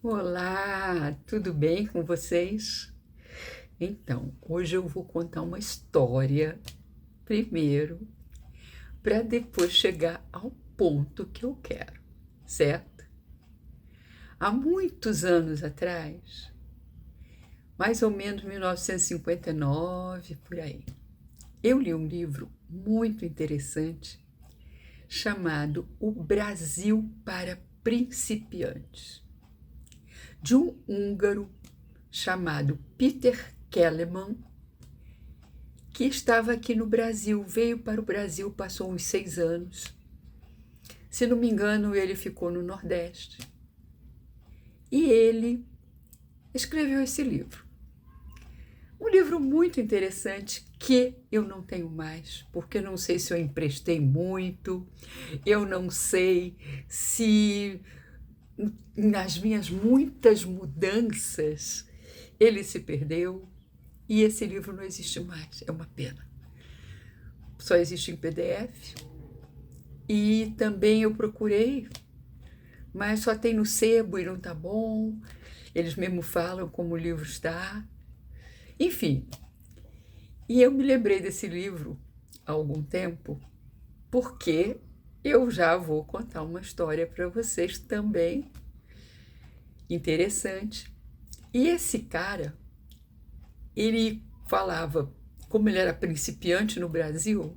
Olá, tudo bem com vocês? Então, hoje eu vou contar uma história primeiro, para depois chegar ao ponto que eu quero, certo? Há muitos anos atrás, mais ou menos 1959, por aí, eu li um livro muito interessante chamado O Brasil para Principiantes, de um húngaro chamado Peter Kellerman, que estava aqui no Brasil, veio para o Brasil, passou uns 6 anos. Se não me engano, ele ficou no Nordeste. E ele escreveu esse livro. Um livro muito interessante que eu não tenho mais, porque eu não sei se eu emprestei muito, eu não sei se nas minhas muitas mudanças ele se perdeu. E esse livro não existe mais, é uma pena. Só existe em PDF. E também eu procurei, mas só tem no sebo e não tá bom. Eles mesmo falam como o livro está. Enfim, e eu me lembrei desse livro há algum tempo, porque eu já vou contar uma história para vocês também, interessante. E esse cara, ele falava, como ele era principiante no Brasil,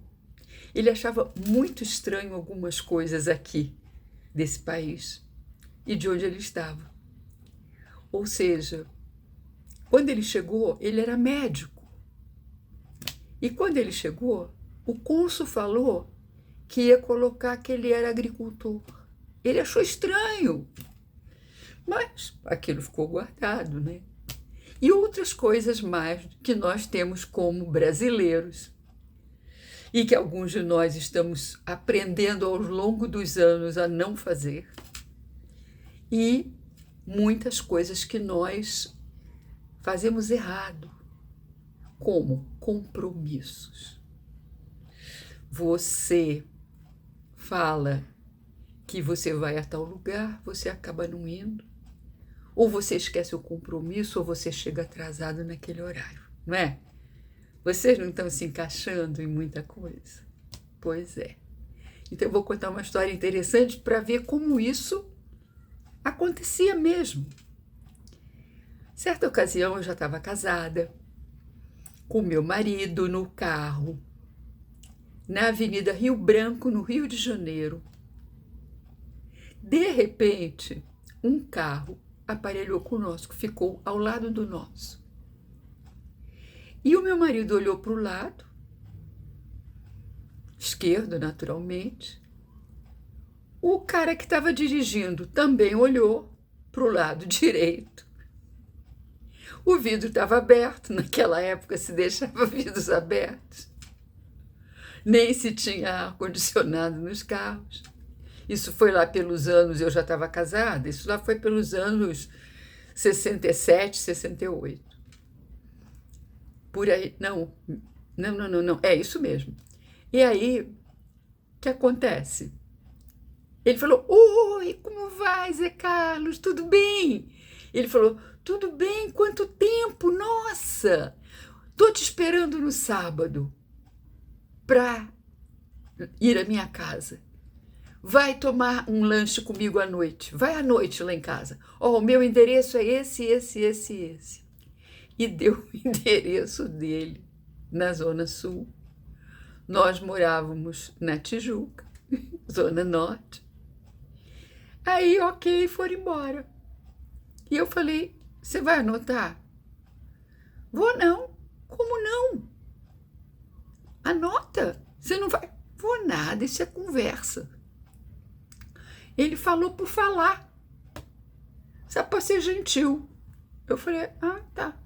ele achava muito estranho algumas coisas aqui desse país e de onde ele estava. Ou seja, quando ele chegou, ele era médico. E quando ele chegou, o cônsul falou que ia colocar que ele era agricultor. Ele achou estranho, mas aquilo ficou guardado, né? E outras coisas mais que nós temos como brasileiros e que alguns de nós estamos aprendendo ao longo dos anos a não fazer, e muitas coisas que nós fazemos errado, como compromissos. Você fala que você vai a tal lugar, você acaba não indo, ou você esquece o compromisso, ou você chega atrasado naquele horário, não é? Vocês não estão se encaixando em muita coisa? Pois é. Então eu vou contar uma história interessante para ver como isso acontecia mesmo. Certa ocasião eu já estava casada com meu marido no carro, na Avenida Rio Branco, no Rio de Janeiro. De repente, um carro aparelhou conosco, ficou ao lado do nosso. E o meu marido olhou para o lado esquerdo, naturalmente. O cara que estava dirigindo também olhou para o lado direito. O vidro estava aberto, naquela época se deixava vidros abertos. Nem se tinha ar-condicionado nos carros. Isso foi lá pelos anos, eu já estava casada, isso lá foi pelos anos 67, 68. Por aí, não, é isso mesmo. E aí, o que acontece? Ele falou, oi, como vai, Zé Carlos, tudo bem? Ele falou, tudo bem, quanto tempo, nossa, tô te esperando no sábado para ir à minha casa. Vai tomar um lanche comigo à noite, vai à noite lá em casa. Ó, o meu endereço é esse. E deu o endereço dele na Zona Sul. Nós morávamos na Tijuca, Zona Norte. Aí, ok, foram embora. E eu falei, você vai anotar? Vou não. Como não? Anota. Você não vai? Vou nada, isso é conversa. Ele falou por falar. Só para ser gentil. Eu falei, ah, tá.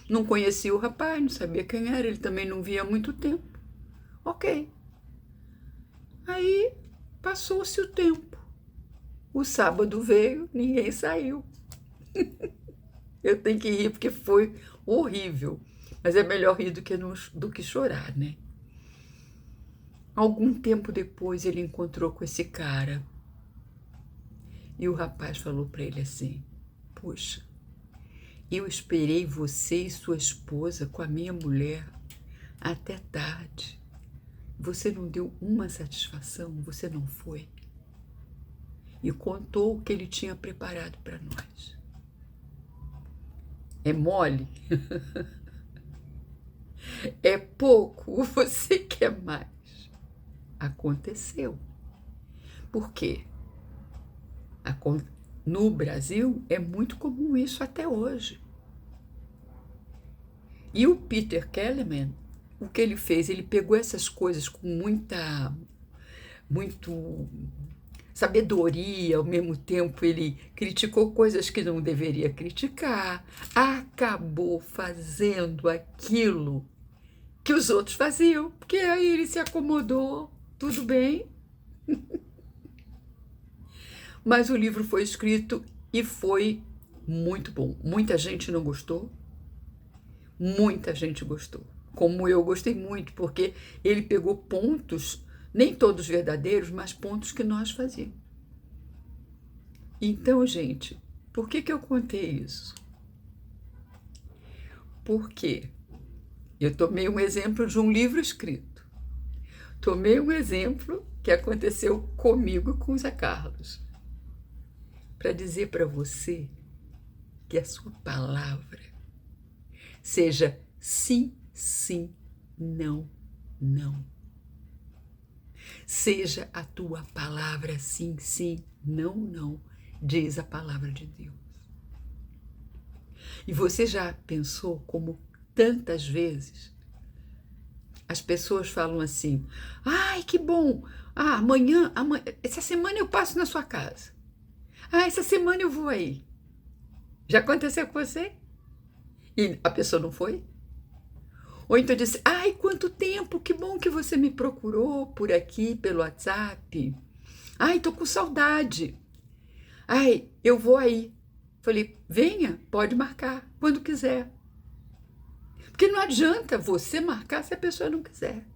Não conhecia o rapaz, não sabia quem era, ele também não via há muito tempo. Ok. Aí passou-se o tempo. O sábado veio, ninguém saiu. Eu tenho que rir porque foi horrível. Mas é melhor rir do que chorar, né? Algum tempo depois ele encontrou com esse cara. E o rapaz falou para ele assim: poxa, eu esperei você e sua esposa com a minha mulher até tarde. Você não deu uma satisfação, você não foi. E contou o que ele tinha preparado para nós. É mole? É pouco? Você quer mais? Aconteceu. Por quê? No Brasil é muito comum isso até hoje. E o Peter Kellerman, o que ele fez? Ele pegou essas coisas com muito sabedoria, ao mesmo tempo ele criticou coisas que não deveria criticar, acabou fazendo aquilo que os outros faziam, porque aí ele se acomodou, tudo bem. Mas o livro foi escrito e foi muito bom. Muita gente não gostou, muita gente gostou. Como eu gostei muito, porque ele pegou pontos, nem todos verdadeiros, mas pontos que nós fazíamos. Então, gente, por que eu contei isso? Porque eu tomei um exemplo de um livro escrito. Tomei um exemplo que aconteceu comigo e com o Zé Carlos, para dizer para você que a sua palavra seja sim, sim, não, não. Seja a tua palavra sim, sim, não, não, diz a palavra de Deus. E você já pensou como tantas vezes as pessoas falam assim: ai, que bom, amanhã, essa semana eu passo na sua casa. Essa semana eu vou aí. Já aconteceu com você? E a pessoa não foi? Ou então disse: ai, quanto tempo, que bom que você me procurou por aqui, pelo WhatsApp. Ai, tô com saudade. Ai, eu vou aí. Falei: venha, pode marcar, quando quiser. Porque não adianta você marcar se a pessoa não quiser.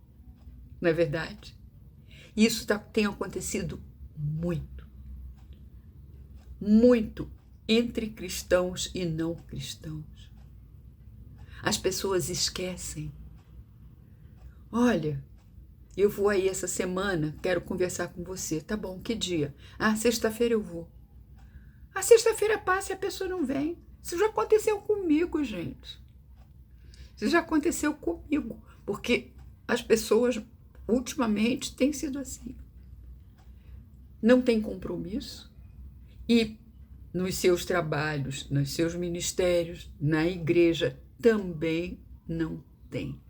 Não é verdade? Isso tem acontecido muito. Muito entre cristãos e não cristãos. As pessoas esquecem. Olha, eu vou aí essa semana, quero conversar com você. Tá bom, que dia? Sexta-feira eu vou. A sexta-feira passa e a pessoa não vem. Isso já aconteceu comigo, gente. Isso já aconteceu comigo, porque as pessoas ultimamente têm sido assim. Não tem compromisso e nos seus trabalhos, nos seus ministérios, na igreja, também não tem.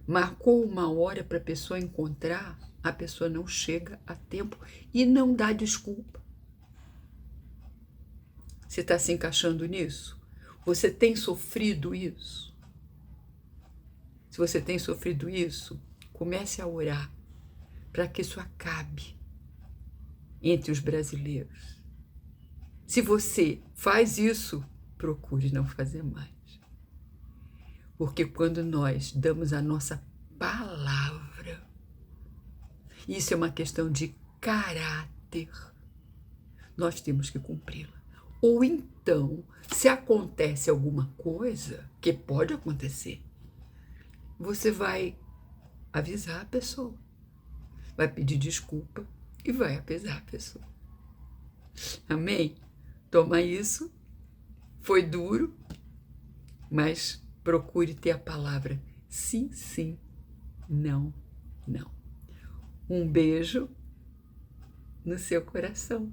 Marcou uma hora para a pessoa encontrar, a pessoa não chega a tempo e não dá desculpa. Você está se encaixando nisso? Você tem sofrido isso? Se você tem sofrido isso, comece a orar para que isso acabe entre os brasileiros. Se você faz isso, procure não fazer mais. Porque quando nós damos a nossa palavra, isso é uma questão de caráter, nós temos que cumpri-la. Ou então, se acontece alguma coisa, que pode acontecer, você vai avisar a pessoa, vai pedir desculpa e vai avisar a pessoa. Amém? Toma isso, foi duro, mas procure ter a palavra sim, sim, não, não. Um beijo no seu coração.